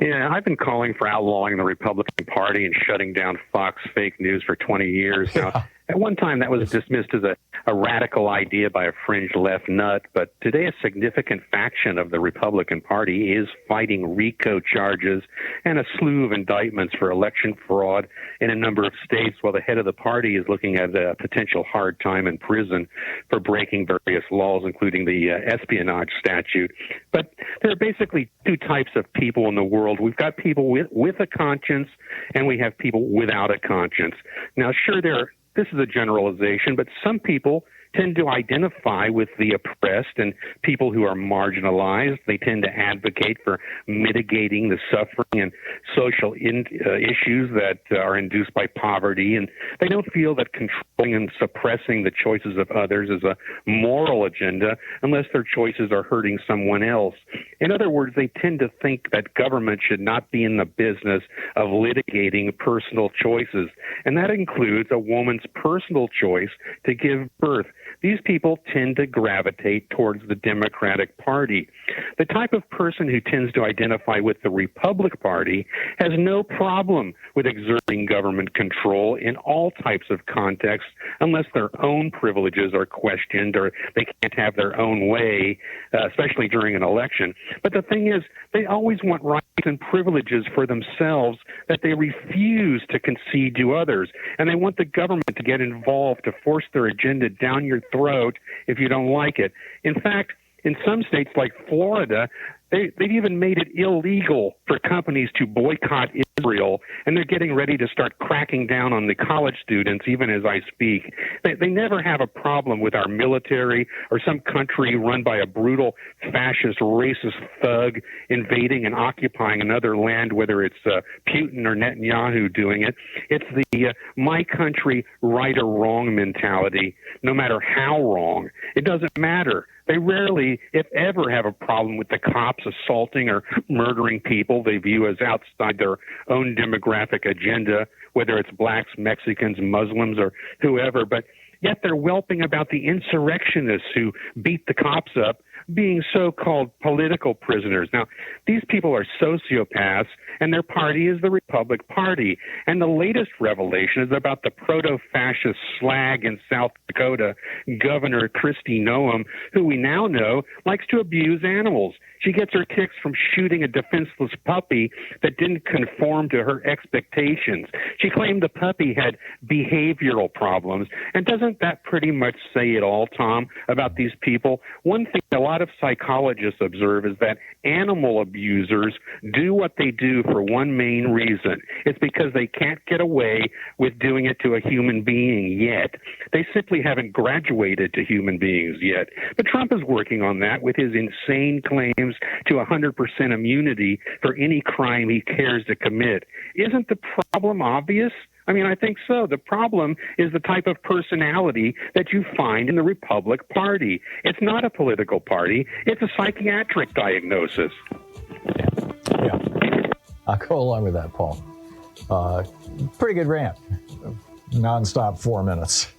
Yeah, I've been calling for outlawing the Republican Party and shutting down Fox fake news for 20 years now. Yeah. At one time, that was dismissed as a radical idea by a fringe left nut, but today a significant faction of the Republican Party is fighting RICO charges and a slew of indictments for election fraud in a number of states, while the head of the party is looking at a potential hard time in prison for breaking various laws, including the espionage statute. But there are basically two types of people in the world. We've got people with a conscience, and we have people without a conscience. Now, sure, this is a generalization, but some people tend to identify with the oppressed and people who are marginalized. They tend to advocate for mitigating the suffering and social issues that are induced by poverty, and they don't feel that controlling and suppressing the choices of others is a moral agenda unless their choices are hurting someone else. In other words, they tend to think that government should not be in the business of litigating personal choices, and that includes a woman's personal choice to give birth. These people tend to gravitate towards the Democratic Party. The type of person who tends to identify with the Republican Party has no problem with exerting government control in all types of contexts unless their own privileges are questioned or they can't have their own way, especially during an election. But the thing is, they always want rights and privileges for themselves that they refuse to concede to others. And they want the government to get involved to force their agenda down your throat if you don't like it. In fact, in some states like Florida, they've even made it illegal for companies to boycott Israel, and they're getting ready to start cracking down on the college students even as I speak. They never have a problem with our military or some country run by a brutal fascist racist thug invading and occupying another land, whether it's Putin or Netanyahu doing it. It's the my country right or wrong mentality, no matter how wrong. It doesn't matter. They rarely, if ever, have a problem with the cops assaulting or murdering people they view as outside their own demographic agenda, whether it's blacks, Mexicans, Muslims, or whoever. But yet they're whelping about the insurrectionists who beat the cops up being so-called political prisoners. Now, these people are sociopaths, and their party is the Republican Party. And the latest revelation is about the proto-fascist slag in South Dakota, Governor Kristi Noem, who we now know likes to abuse animals. She gets her kicks from shooting a defenseless puppy that didn't conform to her expectations. She claimed the puppy had behavioral problems. And doesn't that pretty much say it all, Tom, about these people? One thing a lot of psychologists observe is that animal abusers do what they do for one main reason. It's because they can't get away with doing it to a human being yet. They simply haven't graduated to human beings yet. But Trump is working on that with his insane claims to 100% immunity for any crime he cares to commit. Isn't the problem obvious? I mean, I think so. The problem is the type of personality that you find in the Republican Party. It's not a political party. It's a psychiatric diagnosis. Yeah. I'll go along with that, Paul. Pretty good rant. Nonstop 4 minutes.